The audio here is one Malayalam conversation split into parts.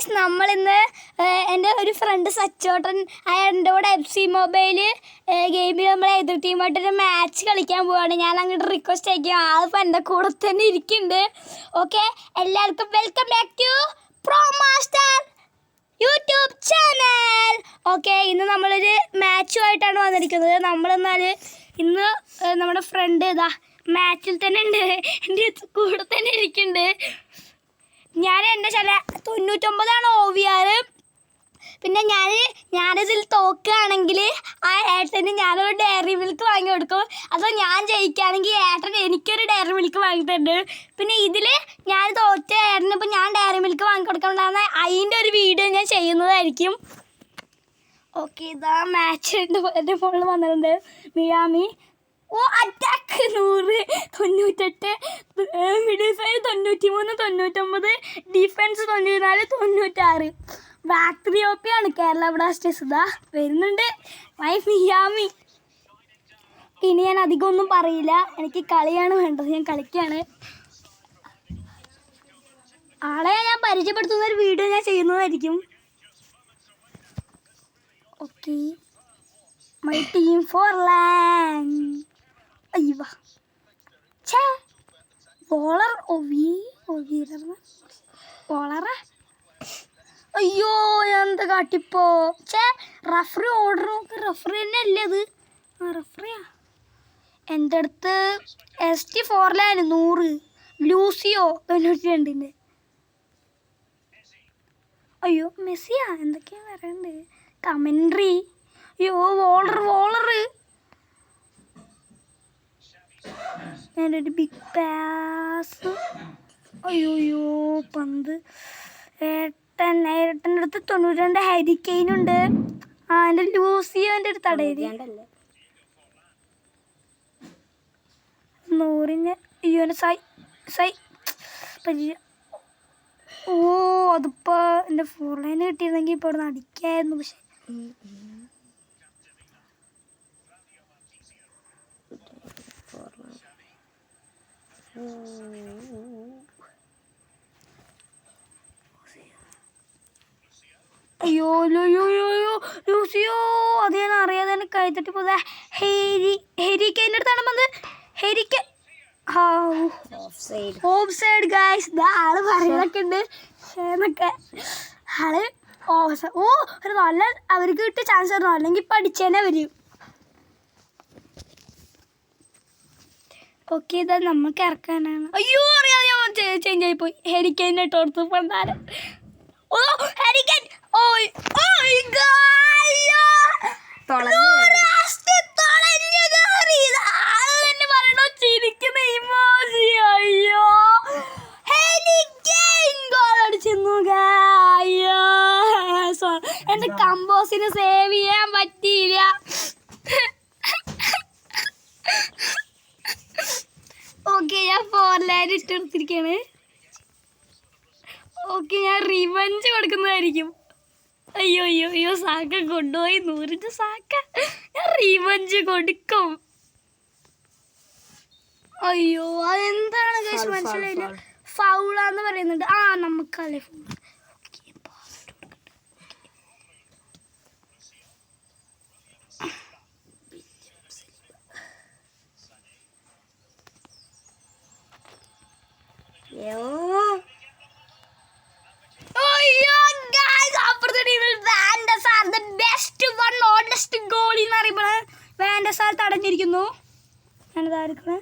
ഗൈസ്, നമ്മളിന്ന് എൻ്റെ ഒരു ഫ്രണ്ട് സച്ചോട്ടൻ അയാളുടെ കൂടെ FC മൊബൈല് ഗെയിമിൽ നമ്മൾ എതിർ ടീമായിട്ടൊരു മാച്ച് കളിക്കാൻ പോവാണ്. ഞാൻ അങ്ങോട്ട് റിക്വസ്റ്റ് അയക്കും. ആളിപ്പോൾ എൻ്റെ കൂടെ തന്നെ ഇരിക്കുന്നുണ്ട്. ഓക്കെ, എല്ലാവർക്കും welcome back to pro master YouTube channel. Okay, ഇന്ന് നമ്മളൊരു മാച്ചുമായിട്ടാണ് വന്നിരിക്കുന്നത്. നമ്മളെന്നാൽ ഇന്ന് നമ്മുടെ ഫ്രണ്ട് ഇതാ മാച്ചിൽ തന്നെ ഉണ്ട്, എൻ്റെ കൂടെ തന്നെ ഇരിക്കുന്നുണ്ട്. ഞാൻ എൻ്റെ ചില 99 OVR. പിന്നെ ഞാനിതിൽ തോക്കുകയാണെങ്കിൽ ആ ഏട്ടന് ഞാനൊരു ഡയറി മിൽക്ക് വാങ്ങി കൊടുക്കും. അതോ ഞാൻ ജയിക്കുകയാണെങ്കിൽ ഏട്ടൻ എനിക്കൊരു ഡയറി മിൽക്ക് വാങ്ങി തരുന്നുണ്ട്. പിന്നെ ഇതിൽ ഞാൻ തോറ്റ ഏട്ടന് ഇപ്പം ഞാൻ ഡയറി മിൽക്ക് വാങ്ങി കൊടുക്കണ്ടാകുന്ന അതിൻ്റെ ഒരു വീഡിയോ ഞാൻ ചെയ്യുന്നതായിരിക്കും. ഓക്കെ, ഇതാ മാച്ച് ഉണ്ട്. എൻ്റെ ഫോണിൽ വന്നിട്ടുണ്ട്. Miami attack 100, 98, middle side 93, 99, defence 94, 96. Back 3 OP ആണ് കേരള ബ്ലാസ്റ്റേഴ്സ്. ഇതാ വരുന്നുണ്ട് മിയാമി. ഇനി ഞാൻ അധികം ഒന്നും പറയില്ല, എനിക്ക് കളിയാണ് വേണ്ടത്. ഞാൻ കളിക്കുകയാണ്. ആളെ ഞാൻ പരിചയപ്പെടുത്തുന്ന ഒരു വീഡിയോ ഞാൻ ചെയ്യുന്നതായിരിക്കും. Okay, my team for land. അയ്യോ, ബോളർ ബോളറാ. അയ്യോ, എന്താ കാട്ടിപ്പോ. റഫറി ഓർഡർ നോക്ക്. റഫറി തന്നെ അല്ലേ അത്? ആ റഫറിയാ. എൻ്റെ അടുത്ത് ST4 ലാൻഡ് 100, ലൂസിയോ 92. അയ്യോ, മെസ്സിയാ. എന്തൊക്കെയാ പറയണ്ടേ? കമൻട്രി. അയ്യോ, വോളർ. എൻ്റെ ഒരു ബിഗ് പാസ്. അയ്യോ, പന്ത്. ഏട്ടൻ്റെ അടുത്ത് 92 ഹാരിക്കെയിനുണ്ട്. ആ, എൻ്റെ ലൂസിയോ എൻ്റെ അടുത്ത് തടയില്ലേ 100. അയ്യോ, എൻ്റെ സൈ പരിചയം. ഓ, അതിപ്പോൾ എൻ്റെ 4 ലൈൻ കിട്ടിയിരുന്നെങ്കിൽ ഇപ്പോൾ ഇവിടെ നിന്ന് അടിക്കായിരുന്നു. പക്ഷെ അയ്യോ ലൂസിയോ, അത് ഞാൻ അറിയാതെ തന്നെ കൈത്തട്ടി പോതാ. ഹെരിക്കൈൻ്റെ അടുത്താണ് വന്നത്. Of side guys. ആള് പറയുന്നൊക്കെ ഉണ്ട് എന്നൊക്കെ. ആള് ഒരു നല്ല അവർക്ക് കിട്ടിയ ചാൻസ് ആയിരുന്നു, അല്ലെങ്കിൽ ഇപ്പം അടിച്ചേനെ വരും. ഓക്കെ, ഇതാ നമുക്ക് ഇറക്കാനാണ്. അയ്യോ, അറിയാതെ ഞാൻ ചേഞ്ച് ആയിപ്പോയി. ഹെരിക്കൈനെ ഇട്ടോർത്ത് പണ്ടാരം. ഓ, ഹെരിക്കൈൻ. എന്റെ കമ്പോസിന് സേവ് ചെയ്യാൻ പറ്റിയില്ല. ഓക്കെ, ഞാൻ 4 ലൈൻ ഇട്ടെടുത്തിരിക്കുകയാണ്. ഓക്കെ, ഞാൻ റിവഞ്ച് കൊടുക്കുന്നതായിരിക്കും. അയ്യോ, സാക്ക കൊണ്ടുപോയി 100 സാക്ക. ഞാൻ റിവഞ്ച് കൊടുക്കും. അയ്യോ, അതെന്താണ് ഗൈസ് മനസ്സിലായില്ല. ഫൗളാന്ന് പറയുന്നുണ്ട്. ആ, നമുക്കല്ലേ ഫൗൾ. വാൻഡസാർ തടഞ്ഞിരിക്കുന്നു. ഞാനിതായിരിക്കണേ.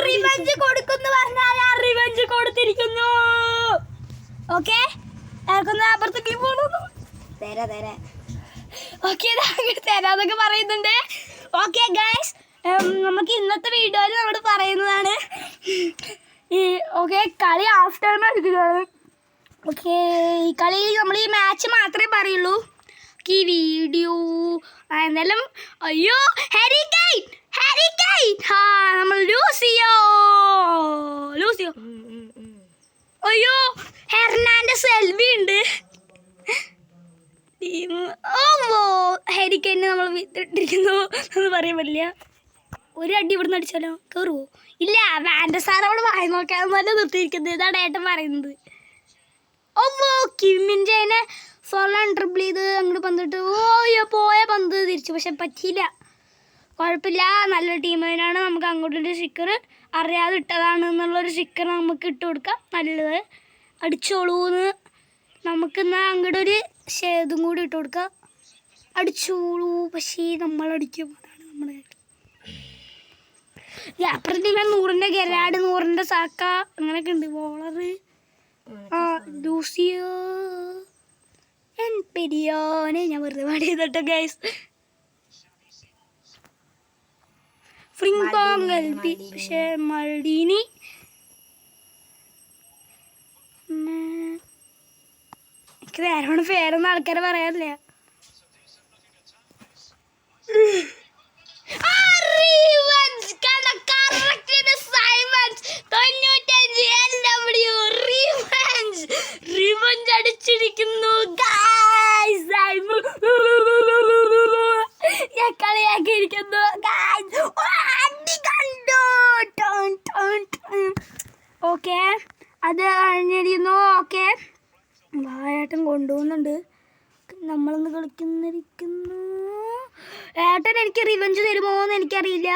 റിവഞ്ച് കൊടുക്കുന്നു പറഞ്ഞാൽ ആ റിവഞ്ച് കൊടുത്തിരിക്കുന്നു. ഓക്കെ, അപ്പുറത്തേക്ക് പോകുന്നു. ഓക്കെ, തരാന്നൊക്കെ പറയുന്നുണ്ട്. ഓക്കെ ഗൈസ്, നമുക്ക് ഇന്നത്തെ വീഡിയോയിൽ നമ്മൾ പറയുന്നതാണ് ഓക്കെ കളി ആഫ്റ്ററിന് എടുക്കുകയാണ്. ഓക്കെ, ഈ കളിയിൽ നമ്മൾ ഈ മാച്ച് മാത്രമേ പറയുള്ളൂ. ഈ വീഡിയോ എന്തായാലും. അയ്യോ, ഹാരിക്കെയിൻ. ആ, നമ്മൾ ലൂസിയോ. അയ്യോ, ഹെർണാണ്ടസ് എൽബി ഉണ്ട്. ഓ, ഹരിക്കൈനെ നമ്മൾ വിട്ടിരിക്കുന്നു എന്ന് പറയാൻ പറ്റില്ല. ഒരു അടി ഇവിടുന്ന് അടിച്ചാലോ കയറുമോ? ഇല്ല, വാൻഡ സാർ അവിടെ വായി നോക്കാൻ പോലെ നിർത്തിയിരിക്കുന്നത്. ഇതാണ് ഏട്ടൻ പറയുന്നത്. ഓ കിമ്മിൻ്റെ സോളാൻ ട്രിപ്പിൾ ചെയ്ത് അങ്ങോട്ട് പന്തിട്ട് പോയ പന്ത് തിരിച്ചു, പക്ഷെ പറ്റിയില്ല. കുഴപ്പമില്ല, നല്ലൊരു ടീമിനാണ്. നമുക്ക് അങ്ങോട്ടൊരു സ്റ്റിക്കർ അറിയാതെ ഇട്ടതാണ് എന്നുള്ളൊരു സ്റ്റിക്കർ നമുക്ക് ഇട്ട് കൊടുക്കാം. നല്ലത് അടിച്ചോളൂന്ന് നമുക്കിന്ന് അങ്ങോട്ട് ഒരു ഷേതും കൂടി ഇട്ട് കൊടുക്കാം. അടിച്ചോളൂ, പക്ഷേ നമ്മളടിക്കും. അതാണ് നമ്മുടെ അപ്പുറത്തെ ടീമിൽ 100ൻ്റെ ഗരാഡ്, 100ൻ്റെ സാക്ക അങ്ങനെയൊക്കെ ഉണ്ട്. ബോളർ ലൂസിയോ പെരിയോനെ ഞാൻ വെറുതെ പാടി ചെയ്തോട്ടെ ഗൈസ്. ഫ്രിങ്കോങ് എൽപി, പക്ഷേ മൾഡീനി എനിക്ക് വേറെ പേരൊന്നും ആൾക്കാരെ പറയാറില്ല. അടിച്ചിരിക്കുന്നു കളിയാക്കിയിരിക്കുന്നു. ഓക്കെ, അത് കഴിഞ്ഞിരിക്കുന്നു. ഓക്കെ, ഏട്ടൻ കൊണ്ടുപോകുന്നുണ്ട്. നമ്മളൊന്ന് കളിക്കുന്നിരിക്കുന്നു. ഏട്ടൻ എനിക്ക് റിവെഞ്ച് തരുമോ എന്ന് എനിക്കറിയില്ല.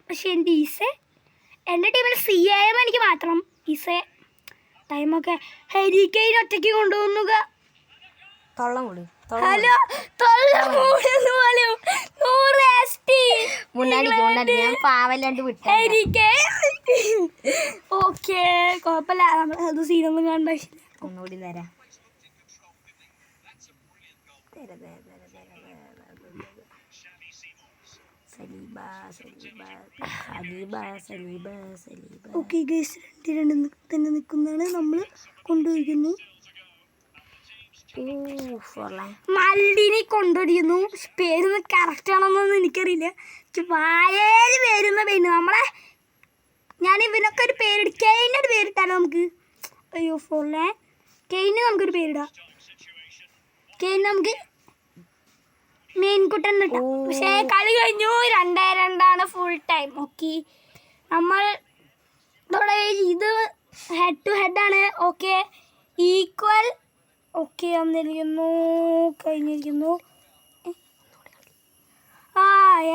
പക്ഷെ എൻ്റെ ടീമിൽ CAM എനിക്ക് മാത്രം. ഈസെ ടൈമൊക്കെ ഹരിക്കൈൻ ഒറ്റയ്ക്ക് കൊണ്ടുപോകുക. ഹലോ ഓക്കെ, കുഴപ്പമില്ല. അത് സീനൊന്നും കാണേണ്ട ആവശ്യമില്ല. ഒന്നുകൂടി തരാം. ഓക്കെ ഗൈസ്, രണ്ട് തന്നെ നിൽക്കുന്നതാണ്. നമ്മൾ കൊണ്ടുപോയിരിക്കുന്നു. മല്ലിനെ കൊണ്ടുപോയിരിക്കുന്നു. പേരൊന്ന് കറക്റ്റ് ആണെന്നൊന്നും എനിക്കറിയില്ല. വായയിൽ വരുന്ന പേര് നമ്മളെ ഞാൻ ഇവനൊക്കെ ഒരു പേരിടും. കെയിൻ്റെ ഒരു പേരിട്ടാലോ നമുക്ക്? അയ്യോ ഫോറിലെ കെയിന് നമുക്കൊരു പേരിടാം. കെയിൻ നമുക്ക് മെയിൻകുട്ടൻ കിട്ടാം. പക്ഷേ കളി കഴിഞ്ഞു. 2-2 ഫുൾ ടൈം. ഓക്കെ, നമ്മൾ ഇവിടെ ഇത് ഹെഡ് ടു ഹെഡാണ്. Okay, equal. ഓക്കെ, വന്നിരിക്കുന്നു, കഴിഞ്ഞിരിക്കുന്നു.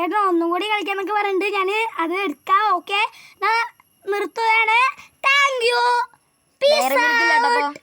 ഏട്ടാ ഒന്നും കൂടി കളിക്കാന്നൊക്കെ പറയുന്നുണ്ട്. ഞാൻ അത് എടുക്കാം. ഓക്കെ, നിർത്തുകയാണ്. Thank you, peace out.